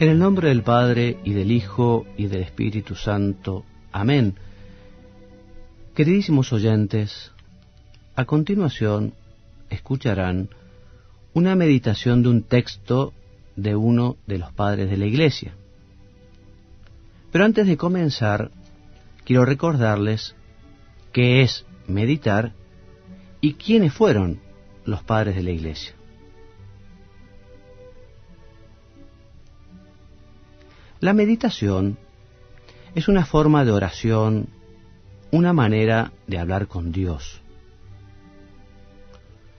En el nombre del Padre, y del Hijo, y del Espíritu Santo. Amén. Queridísimos oyentes, a continuación escucharán una meditación de un texto de uno de los padres de la Iglesia. Pero antes de comenzar, quiero recordarles qué es meditar y quiénes fueron los padres de la Iglesia. La meditación es una forma de oración, una manera de hablar con Dios.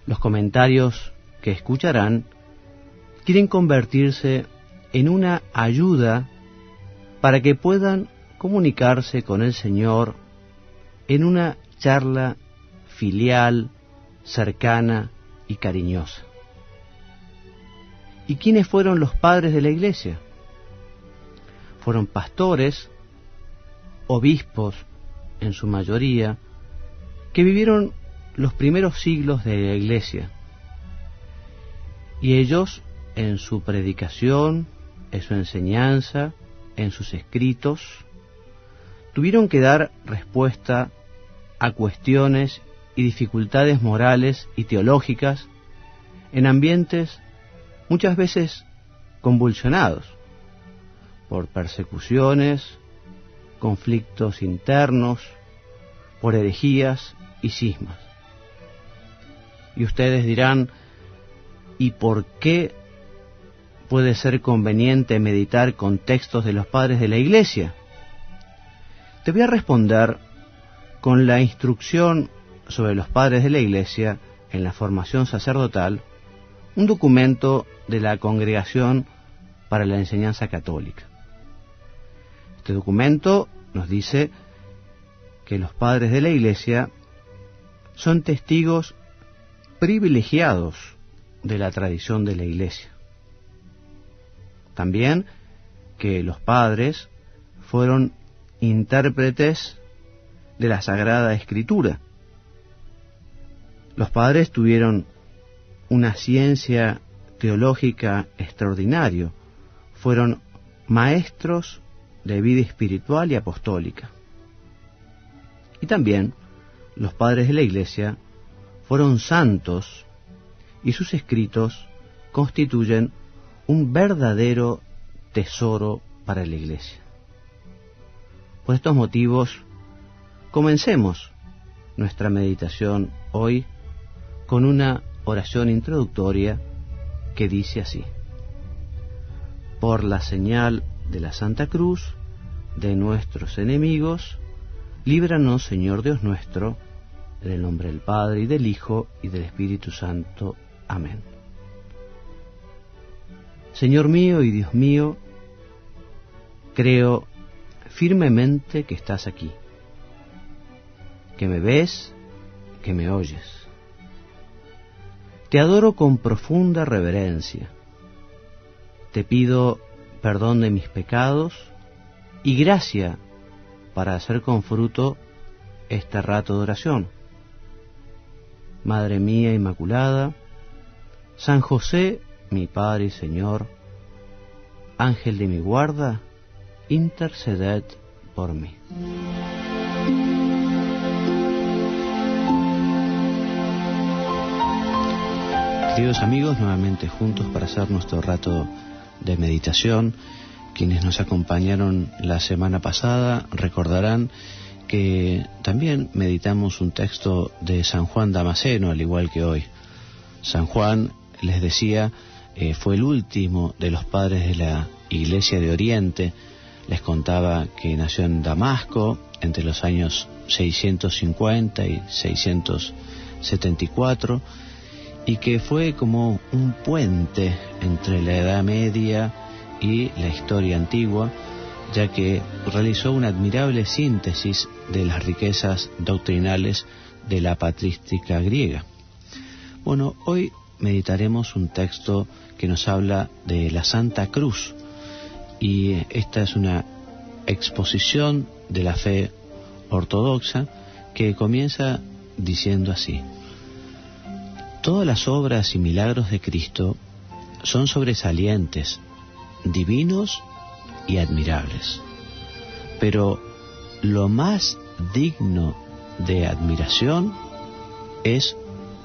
Los comentarios que escucharán quieren convertirse en una ayuda para que puedan comunicarse con el Señor en una charla filial, cercana y cariñosa. ¿Y quiénes fueron los padres de la Iglesia? Fueron pastores, obispos en su mayoría, que vivieron los primeros siglos de la Iglesia. Y ellos, en su predicación, en su enseñanza, en sus escritos, tuvieron que dar respuesta a cuestiones y dificultades morales y teológicas en ambientes muchas veces convulsionados por persecuciones, conflictos internos, por herejías y cismas. Y ustedes dirán, ¿y por qué puede ser conveniente meditar con textos de los padres de la Iglesia? Te voy a responder con la instrucción sobre los padres de la Iglesia en la formación sacerdotal, un documento de la Congregación para la Enseñanza Católica. Este documento nos dice que los padres de la Iglesia son testigos privilegiados de la tradición de la Iglesia. También que los padres fueron intérpretes de la Sagrada Escritura. Los padres tuvieron una ciencia teológica extraordinaria, fueron maestros de vida espiritual y apostólica. Y también los padres de la Iglesia fueron santos y sus escritos constituyen un verdadero tesoro para la Iglesia. Por estos motivos, comencemos nuestra meditación hoy con una oración introductoria que dice así: por la señal de la Santa Cruz de nuestros enemigos, líbranos, Señor Dios nuestro, en el nombre del Padre, y del Hijo, y del Espíritu Santo. Amén. Señor mío y Dios mío, creo firmemente que estás aquí, que me ves, que me oyes. Te adoro con profunda reverencia. Te pido perdón de mis pecados y gracia para hacer con fruto este rato de oración. Madre mía Inmaculada, San José, mi Padre y Señor, Ángel de mi guarda, interceded por mí. Queridos amigos, nuevamente juntos para hacer nuestro rato de meditación. Quienes nos acompañaron la semana pasada recordarán que también meditamos un texto de San Juan Damasceno, al igual que hoy. San Juan, les decía, fue el último de los padres de la Iglesia de Oriente. Les contaba que nació en Damasco entre los años 650 y 674, y que fue como un puente entre la Edad Media y la historia antigua, ya que realizó una admirable síntesis de las riquezas doctrinales de la patrística griega. Bueno, hoy meditaremos un texto que nos habla de la Santa Cruz, y esta es una exposición de la fe ortodoxa que comienza diciendo así: todas las obras y milagros de Cristo son sobresalientes, divinos y admirables. Pero lo más digno de admiración es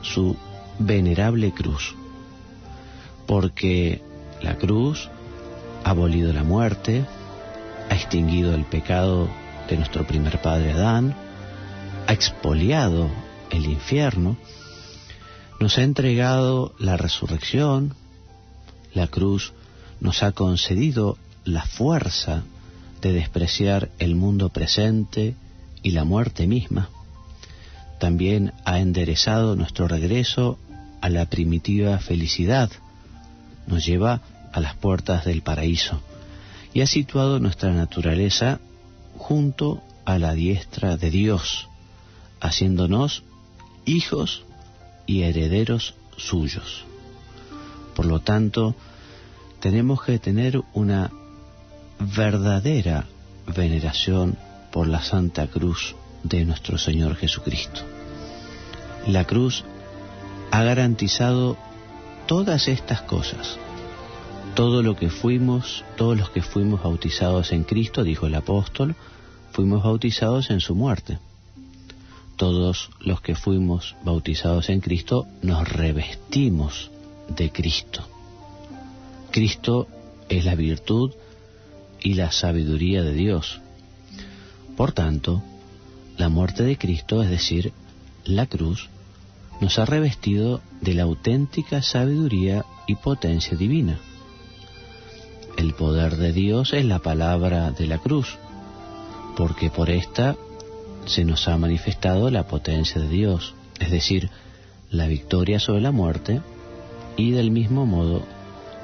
su venerable cruz, porque la cruz ha abolido la muerte, ha extinguido el pecado de nuestro primer padre Adán, ha expoliado el infierno, nos ha entregado la resurrección. La cruz nos ha concedido la fuerza de despreciar el mundo presente y la muerte misma. También ha enderezado nuestro regreso a la primitiva felicidad, nos lleva a las puertas del paraíso y ha situado nuestra naturaleza junto a la diestra de Dios, haciéndonos hijos y herederos suyos. Por lo tanto, tenemos que tener una verdadera veneración por la Santa Cruz de nuestro Señor Jesucristo. La cruz ha garantizado todas estas cosas. Todos los que fuimos bautizados en Cristo, dijo el apóstol, fuimos bautizados en su muerte. Todos los que fuimos bautizados en Cristo nos revestimos de Cristo. Cristo es la virtud y la sabiduría de Dios. Por tanto, la muerte de Cristo, es decir, la cruz, nos ha revestido de la auténtica sabiduría y potencia divina. El poder de Dios es la palabra de la cruz, porque por esta se nos ha manifestado la potencia de Dios, es decir, la victoria sobre la muerte, y del mismo modo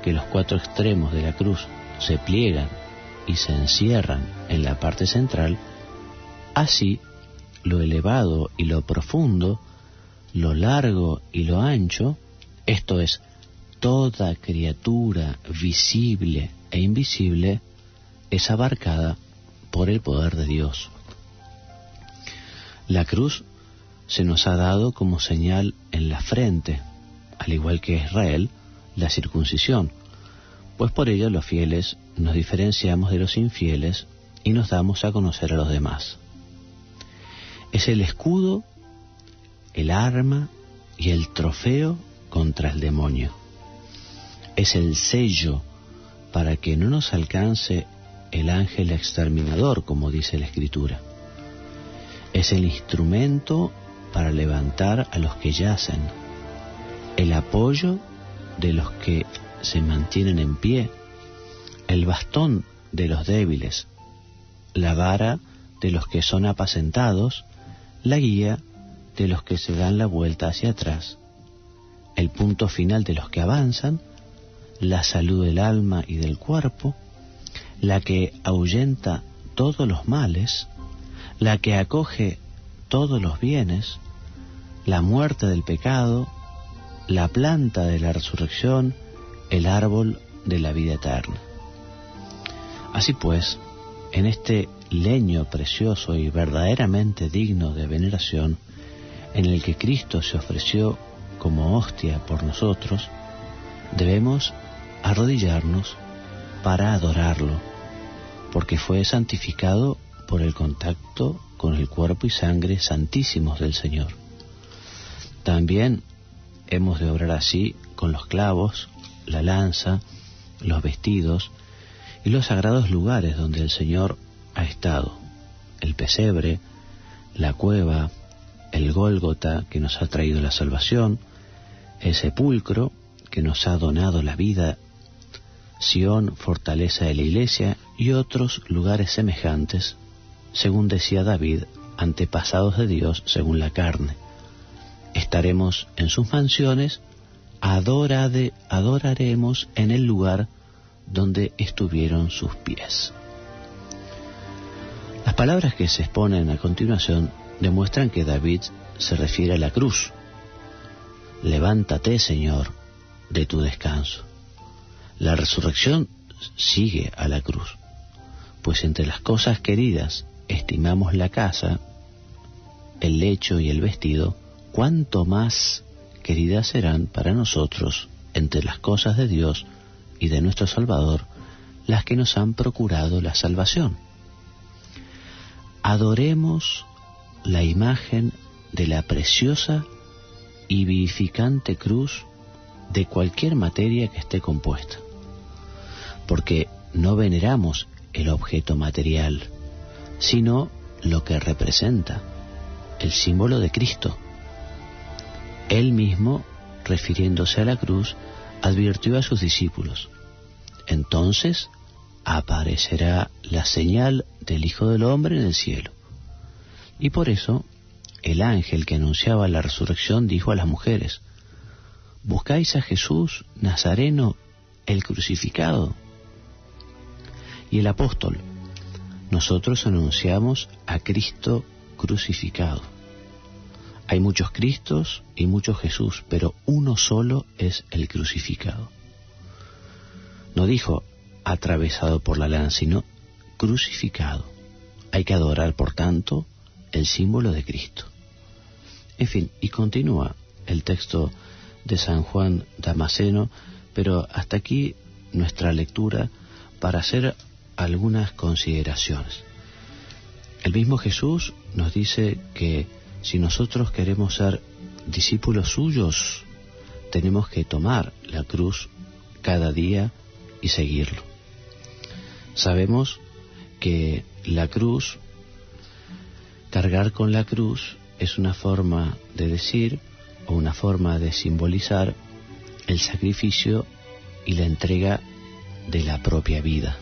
que los cuatro extremos de la cruz se pliegan y se encierran en la parte central, así lo elevado y lo profundo, lo largo y lo ancho, esto es, toda criatura visible e invisible, es abarcada por el poder de Dios. La cruz se nos ha dado como señal en la frente, al igual que Israel, la circuncisión, pues por ello los fieles nos diferenciamos de los infieles y nos damos a conocer a los demás. Es el escudo, el arma y el trofeo contra el demonio. Es el sello para que no nos alcance el ángel exterminador, como dice la Escritura. Es el instrumento para levantar a los que yacen, el apoyo de los que se mantienen en pie, el bastón de los débiles, la vara de los que son apacentados, la guía de los que se dan la vuelta hacia atrás, el punto final de los que avanzan, la salud del alma y del cuerpo, la que ahuyenta todos los males, la que acoge todos los bienes, la muerte del pecado, la planta de la resurrección, el árbol de la vida eterna. Así pues, en este leño precioso y verdaderamente digno de veneración, en el que Cristo se ofreció como hostia por nosotros, debemos arrodillarnos para adorarlo, porque fue santificado por el contacto con el cuerpo y sangre santísimos del Señor. También hemos de obrar así con los clavos, la lanza, los vestidos y los sagrados lugares donde el Señor ha estado, el pesebre, la cueva, el Gólgota que nos ha traído la salvación, el sepulcro que nos ha donado la vida, Sión, fortaleza de la Iglesia, y otros lugares semejantes, según decía David, antepasados de Dios según la carne. Estaremos en sus mansiones, adoraremos en el lugar donde estuvieron sus pies. Las palabras que se exponen a continuación demuestran que David se refiere a la cruz. Levántate, Señor, de tu descanso. La resurrección sigue a la cruz, pues entre las cosas queridas estimamos la casa, el lecho y el vestido, cuánto más queridas serán para nosotros entre las cosas de Dios y de nuestro Salvador las que nos han procurado la salvación. Adoremos la imagen de la preciosa y vivificante cruz de cualquier materia que esté compuesta, porque no veneramos el objeto material, sino lo que representa, el símbolo de Cristo. Él mismo, refiriéndose a la cruz, advirtió a sus discípulos: entonces aparecerá la señal del Hijo del Hombre en el cielo. Y por eso el ángel que anunciaba la resurrección dijo a las mujeres: ¿buscáis a Jesús Nazareno, el crucificado? Y el apóstol: nosotros anunciamos a Cristo crucificado. Hay muchos Cristos y muchos Jesús, pero uno solo es el crucificado. No dijo atravesado por la lanza, sino crucificado. Hay que adorar, por tanto, el símbolo de Cristo. En fin, y continúa el texto de San Juan Damasceno, pero hasta aquí nuestra lectura para hacer algunas consideraciones. El mismo Jesús nos dice que si nosotros queremos ser discípulos suyos, tenemos que tomar la cruz cada día y seguirlo. Sabemos que la cruz, cargar con la cruz, es una forma de decir o una forma de simbolizar el sacrificio y la entrega de la propia vida.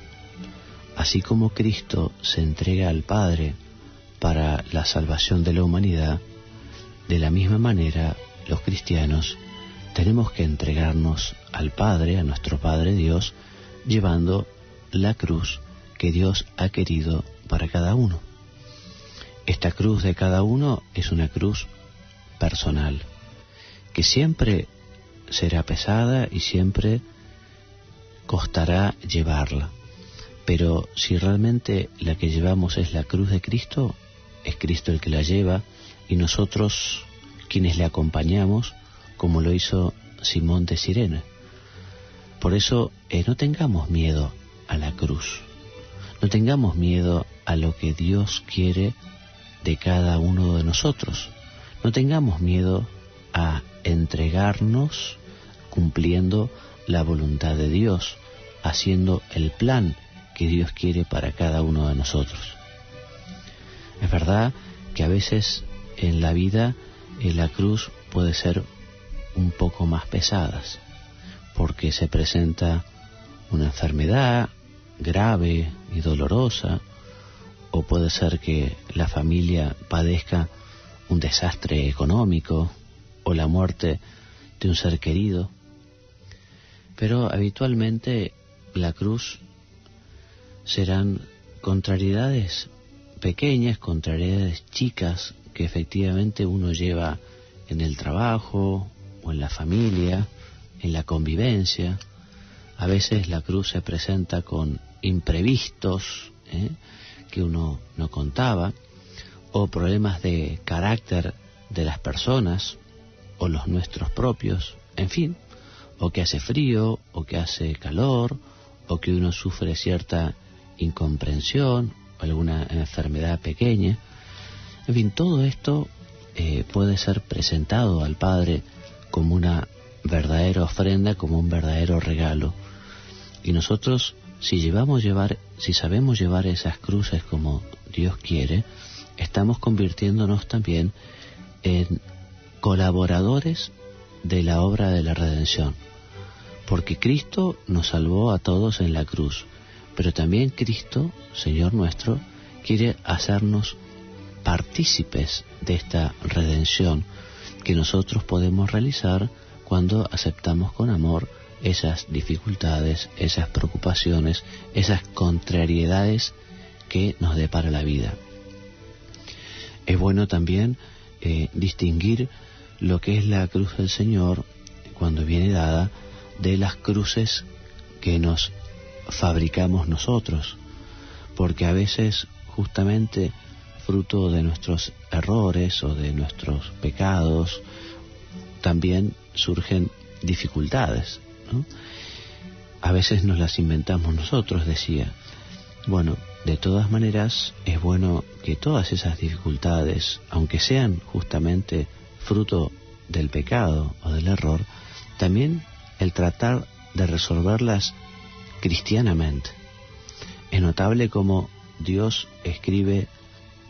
Así como Cristo se entrega al Padre para la salvación de la humanidad, de la misma manera los cristianos tenemos que entregarnos al Padre, a nuestro Padre Dios, llevando la cruz que Dios ha querido para cada uno. Esta cruz de cada uno es una cruz personal, que siempre será pesada y siempre costará llevarla. Pero si realmente la que llevamos es la cruz de Cristo, es Cristo el que la lleva y nosotros quienes le acompañamos, como lo hizo Simón de Cirene. Por eso no tengamos miedo a la cruz, no tengamos miedo a lo que Dios quiere de cada uno de nosotros, no tengamos miedo a entregarnos cumpliendo la voluntad de Dios, haciendo el plan que Dios quiere para cada uno de nosotros. Es verdad que a veces en la vida la cruz puede ser un poco más pesada, porque se presenta una enfermedad grave y dolorosa, o puede ser que la familia padezca un desastre económico o la muerte de un ser querido. Pero habitualmente la cruz serán contrariedades pequeñas, contrariedades chicas que efectivamente uno lleva en el trabajo o en la familia, en la convivencia. A veces la cruz se presenta con imprevistos que uno no contaba, o problemas de carácter de las personas o los nuestros propios, en fin, o que hace frío o que hace calor, o que uno sufre cierta incomprensión o alguna enfermedad pequeña. En fin, todo esto puede ser presentado al Padre como una verdadera ofrenda, como un verdadero regalo. Y nosotros, si sabemos llevar esas cruces como Dios quiere, estamos convirtiéndonos también en colaboradores de la obra de la redención. Porque Cristo nos salvó a todos en la cruz, pero también Cristo, Señor nuestro, quiere hacernos partícipes de esta redención que nosotros podemos realizar cuando aceptamos con amor esas dificultades, esas preocupaciones, esas contrariedades que nos depara la vida. Es bueno también distinguir lo que es la cruz del Señor cuando viene dada de las cruces que nos fabricamos nosotros, porque a veces justamente fruto de nuestros errores o de nuestros pecados también surgen dificultades, ¿no? a veces nos las inventamos nosotros, decía. Bueno, de todas maneras es bueno que todas esas dificultades, aunque sean justamente fruto del pecado o del error, también el tratar de resolverlas cristianamente. Es notable cómo Dios escribe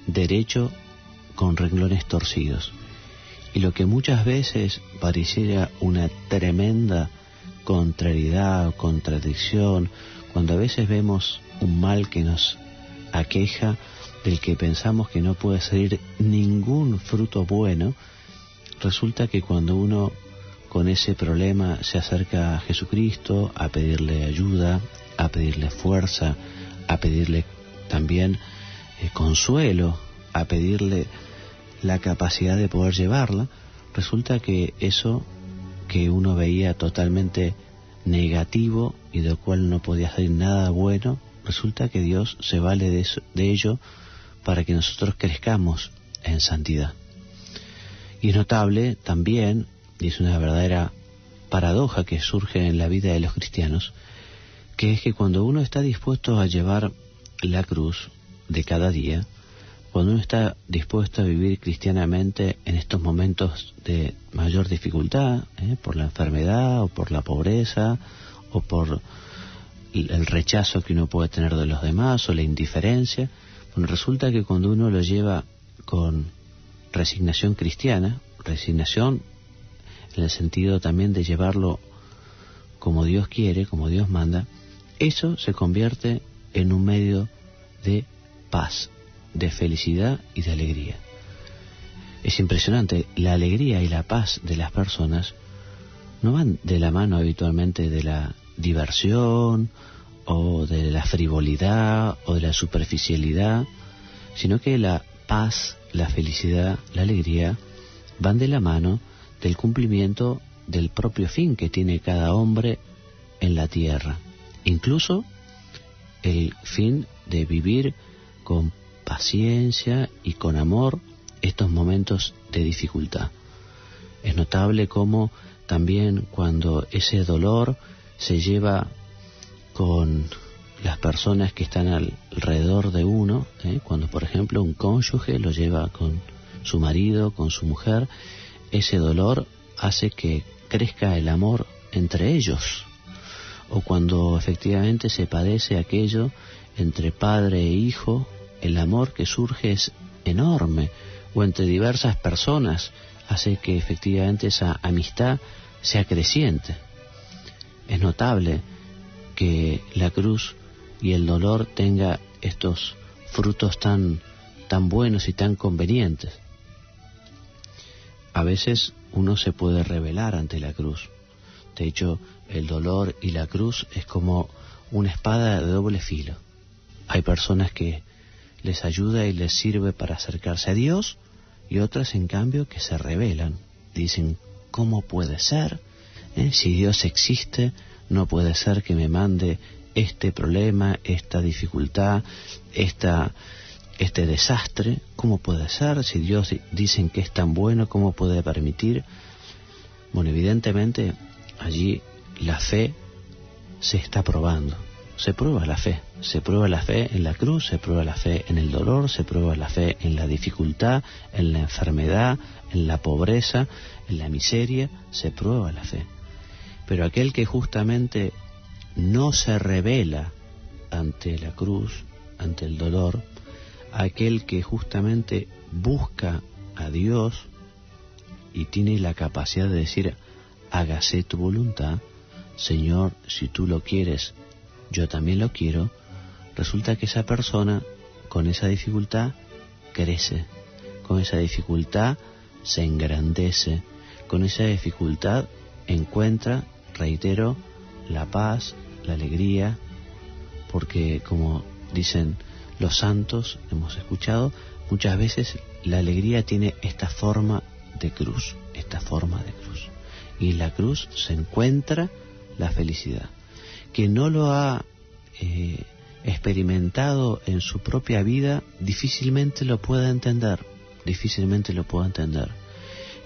derecho con renglones torcidos. Y lo que muchas veces pareciera una tremenda contrariedad o contradicción, cuando a veces vemos un mal que nos aqueja, del que pensamos que no puede salir ningún fruto bueno, resulta que cuando uno con ese problema se acerca a Jesucristo a pedirle ayuda, a pedirle fuerza, a pedirle también consuelo, a pedirle la capacidad de poder llevarla, resulta que eso que uno veía totalmente negativo y del cual no podía salir nada bueno, resulta que Dios se vale de ello para que nosotros crezcamos en santidad. Y es notable también, y es una verdadera paradoja que surge en la vida de los cristianos, que es que cuando uno está dispuesto a llevar la cruz de cada día, cuando uno está dispuesto a vivir cristianamente en estos momentos de mayor dificultad, por la enfermedad o por la pobreza o por el rechazo que uno puede tener de los demás o la indiferencia, bueno, resulta que cuando uno lo lleva con resignación cristiana, resignación en el sentido también de llevarlo como Dios quiere, como Dios manda, eso se convierte en un medio de paz, de felicidad y de alegría. Es impresionante, la alegría y la paz de las personas no van de la mano habitualmente de la diversión o de la frivolidad o de la superficialidad, sino que la paz, la felicidad, la alegría van de la mano del cumplimiento del propio fin que tiene cada hombre en la tierra, incluso el fin de vivir con paciencia y con amor estos momentos de dificultad. Es notable cómo también cuando ese dolor se lleva con las personas que están alrededor de uno, cuando por ejemplo un cónyuge lo lleva con su marido, con su mujer, ese dolor hace que crezca el amor entre ellos. O cuando efectivamente se padece aquello entre padre e hijo, el amor que surge es enorme, o entre diversas personas hace que efectivamente esa amistad sea creciente. Es notable que la cruz y el dolor tenga estos frutos tan buenos y tan convenientes. A veces uno se puede rebelar ante la cruz. De hecho, el dolor y la cruz es como una espada de doble filo. Hay personas que les ayuda y les sirve para acercarse a Dios, y otras en cambio que se rebelan. Dicen, ¿cómo puede ser? Si Dios existe, no puede ser que me mande este problema, esta dificultad, este desastre. ¿Cómo puede ser? Si Dios dicen que es tan bueno, ¿cómo puede permitir? Bueno, evidentemente allí la fe se está probando. Se prueba la fe en la cruz, se prueba la fe en el dolor, se prueba la fe en la dificultad, en la enfermedad, en la pobreza, en la miseria, se prueba la fe. Pero aquel que justamente no se rebela ante la cruz, ante el dolor, aquel que justamente busca a Dios y tiene la capacidad de decir, hágase tu voluntad, Señor, si tú lo quieres, yo también lo quiero, resulta que esa persona con esa dificultad crece, con esa dificultad se engrandece, con esa dificultad encuentra, reitero, la paz, la alegría, porque como dicen los santos, hemos escuchado, muchas veces la alegría tiene esta forma de cruz, y en la cruz se encuentra la felicidad. Quien no lo ha experimentado en su propia vida difícilmente lo pueda entender,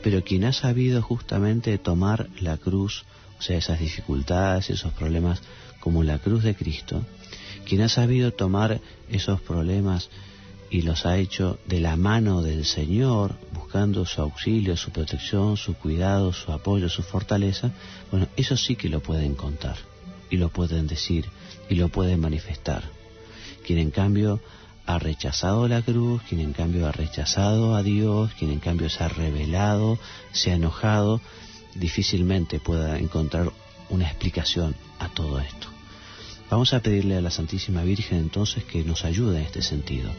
pero quien ha sabido justamente tomar la cruz, o sea, esas dificultades, esos problemas como la cruz de Cristo, quien ha sabido tomar esos problemas y los ha hecho de la mano del Señor, buscando su auxilio, su protección, su cuidado, su apoyo, su fortaleza, bueno, eso sí que lo pueden contar, y lo pueden decir, y lo pueden manifestar. Quien en cambio ha rechazado la cruz, quien en cambio ha rechazado a Dios, quien en cambio se ha rebelado, se ha enojado, difícilmente pueda encontrar una explicación a todo esto. Vamos a pedirle a la Santísima Virgen entonces que nos ayude en este sentido,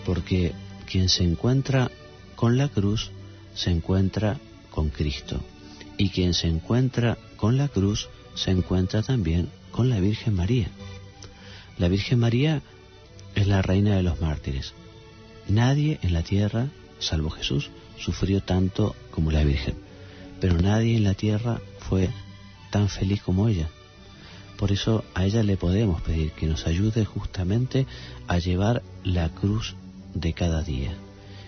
porque quien se encuentra con la cruz se encuentra con Cristo, y quien se encuentra con la cruz se encuentra también con la Virgen María. La Virgen María es la reina de los mártires. Nadie en la tierra, salvo Jesús, sufrió tanto como la Virgen, pero nadie en la tierra fue tan feliz como ella. Por eso a ella le podemos pedir que nos ayude justamente a llevar la cruz de cada día,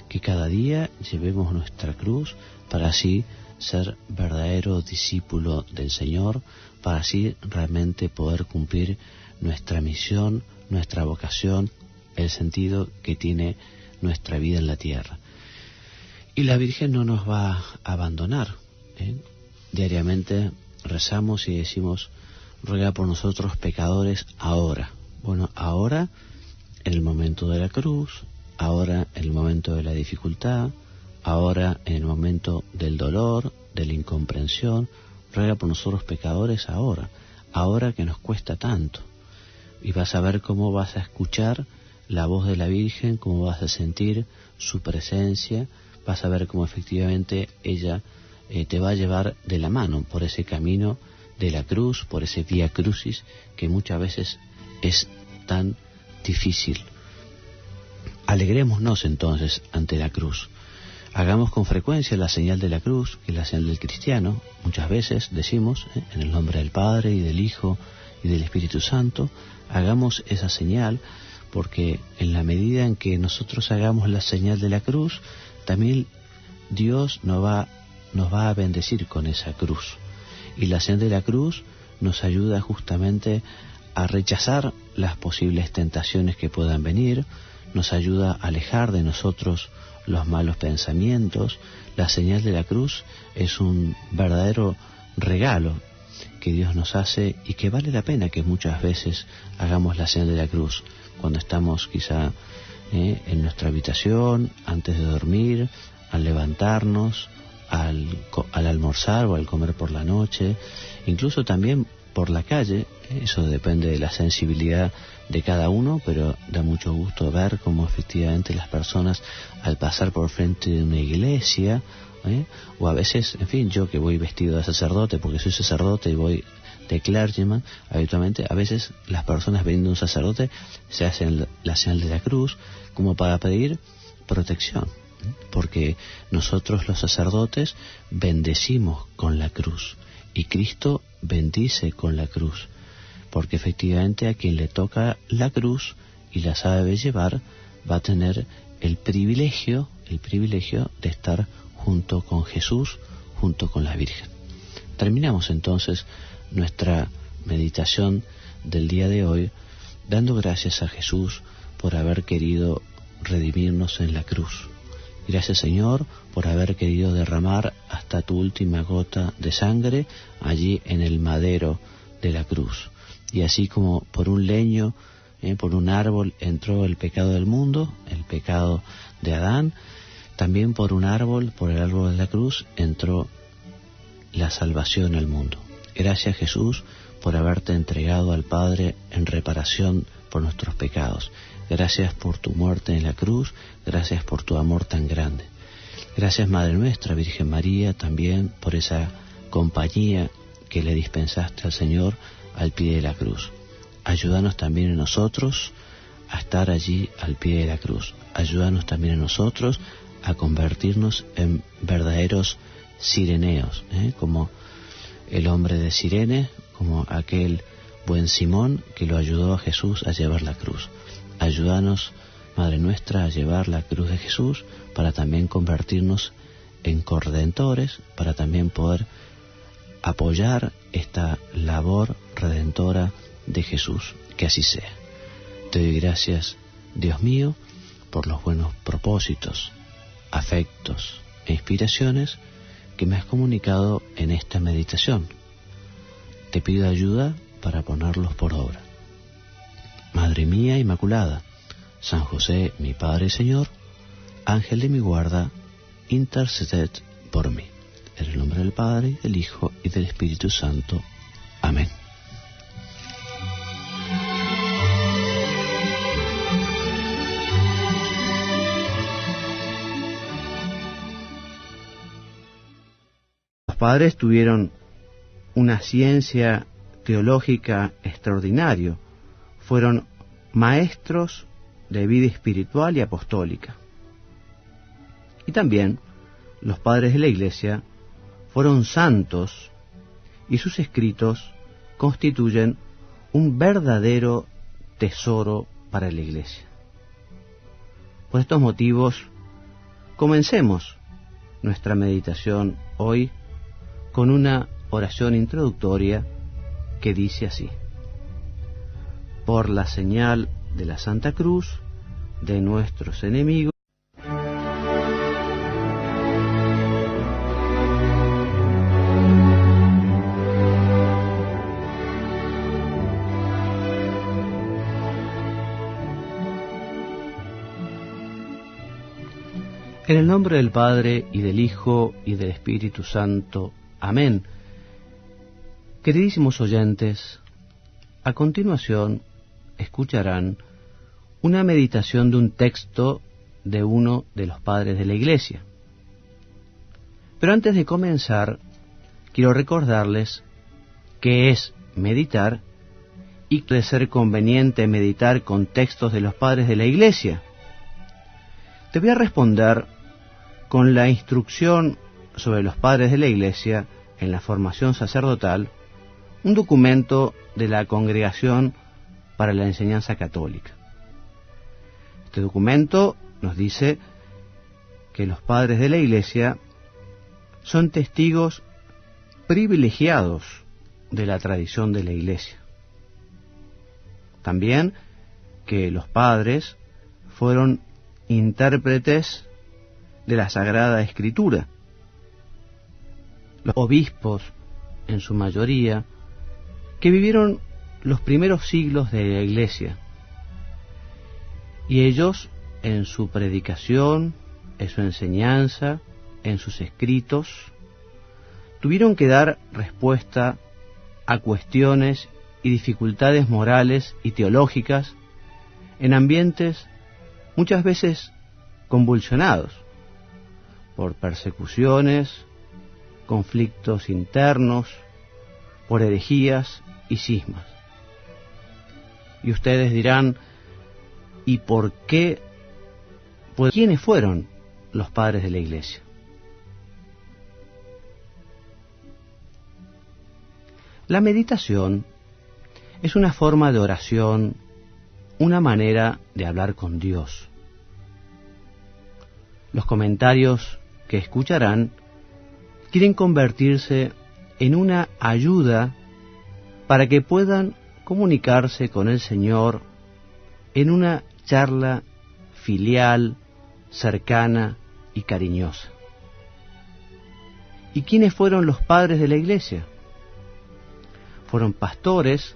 que cada día llevemos nuestra cruz para así ser verdadero discípulo del Señor, para así realmente poder cumplir nuestra misión, nuestra vocación, el sentido que tiene nuestra vida en la tierra. Y la Virgen no nos va a abandonar, ¿eh? Diariamente rezamos y decimos: ruega por nosotros pecadores ahora. Bueno, ahora en el momento de la cruz, ahora en el momento de la dificultad, ahora en el momento del dolor, de la incomprensión. Ruega por nosotros pecadores ahora, ahora que nos cuesta tanto. Y vas a ver cómo vas a escuchar la voz de la Virgen, cómo vas a sentir su presencia, vas a ver cómo efectivamente ella te va a llevar de la mano por ese camino de la cruz, por ese vía crucis que muchas veces es tan difícil. Alegrémonos entonces ante la cruz. Hagamos con frecuencia la señal de la cruz, que es la señal del cristiano. Muchas veces decimos, en el nombre del Padre y del Hijo y del Espíritu Santo, hagamos esa señal, porque en la medida en que nosotros hagamos la señal de la cruz, también Dios nos va a bendecir con esa cruz. Y la señal de la cruz nos ayuda justamente a rechazar las posibles tentaciones que puedan venir, nos ayuda a alejar de nosotros los malos pensamientos. La señal de la cruz es un verdadero regalo que Dios nos hace y que vale la pena que muchas veces hagamos la señal de la cruz cuando estamos quizá en nuestra habitación, antes de dormir, al levantarnos, al almorzar o al comer por la noche, incluso también por la calle. Eso depende de la sensibilidad de cada uno, pero da mucho gusto ver cómo efectivamente las personas al pasar por frente de una iglesia, o a veces, en fin, yo que voy vestido de sacerdote porque soy sacerdote y voy de clergyman, habitualmente a veces las personas viendo un sacerdote se hacen la señal de la cruz como para pedir protección, porque nosotros los sacerdotes bendecimos con la cruz y Cristo bendice con la cruz, porque efectivamente a quien le toca la cruz y la sabe llevar va a tener el privilegio de estar junto con Jesús, junto con la Virgen. Terminamos entonces nuestra meditación del día de hoy dando gracias a Jesús por haber querido redimirnos en la cruz. Gracias, Señor, por haber querido derramar hasta tu última gota de sangre allí en el madero de la cruz. Y así como por un leño, por un árbol entró el pecado del mundo, el pecado de Adán, también por un árbol, por el árbol de la cruz, entró la salvación al mundo. Gracias, Jesús, por haberte entregado al Padre en reparación por nuestros pecados. Gracias por tu muerte en la cruz, gracias por tu amor tan grande. Gracias, Madre nuestra, Virgen María, también por esa compañía que le dispensaste al Señor al pie de la cruz. Ayúdanos también en nosotros a estar allí al pie de la cruz. Ayúdanos también en nosotros a convertirnos en verdaderos sireneos, como el hombre de Cirene, como aquel buen Simón que lo ayudó a Jesús a llevar la cruz. Ayúdanos, Madre nuestra, a llevar la cruz de Jesús para también convertirnos en corredentores, para también poder apoyar esta labor redentora de Jesús. Que así sea. Te doy gracias, Dios mío, por los buenos propósitos, afectos e inspiraciones que me has comunicado en esta meditación. Te pido ayuda para ponerlos por obra. Madre mía Inmaculada, San José, mi Padre y Señor, Ángel de mi guarda, interceded por mí. En el nombre del Padre, del Hijo y del Espíritu Santo. Amén. Los padres tuvieron una ciencia teológica extraordinaria. Fueron maestros de vida espiritual y apostólica. Y también los padres de la Iglesia fueron santos y sus escritos constituyen un verdadero tesoro para la Iglesia. Por estos motivos, comencemos nuestra meditación hoy con una oración introductoria que dice así: por la señal de la Santa Cruz de nuestros enemigos, en el nombre del Padre, y del Hijo, y del Espíritu Santo. Amén. Queridísimos oyentes, a continuación escucharán una meditación de un texto de uno de los padres de la Iglesia. Pero antes de comenzar, quiero recordarles qué es meditar y que puede ser conveniente meditar con textos de los padres de la Iglesia. Te voy a responder con la instrucción sobre los padres de la Iglesia en la formación sacerdotal, un documento de la Congregación para la Enseñanza Católica. Este documento nos dice que los padres de la Iglesia son testigos privilegiados de la tradición de la Iglesia. También que los padres fueron intérpretes de la Sagrada Escritura. Los obispos, en su mayoría, que vivieron los primeros siglos de la Iglesia, y ellos, en su predicación, en su enseñanza, en sus escritos, tuvieron que dar respuesta a cuestiones y dificultades morales y teológicas en ambientes muchas veces convulsionados por persecuciones, conflictos internos, por herejías y cismas. Y ustedes dirán, ¿y por qué? Pues, ¿quiénes fueron los padres de la Iglesia? La meditación es una forma de oración, una manera de hablar con Dios. Los comentarios que escucharán quieren convertirse en una ayuda para que puedan comunicarse con el Señor en una charla filial, cercana y cariñosa. ¿Y quiénes fueron los padres de la Iglesia? Fueron pastores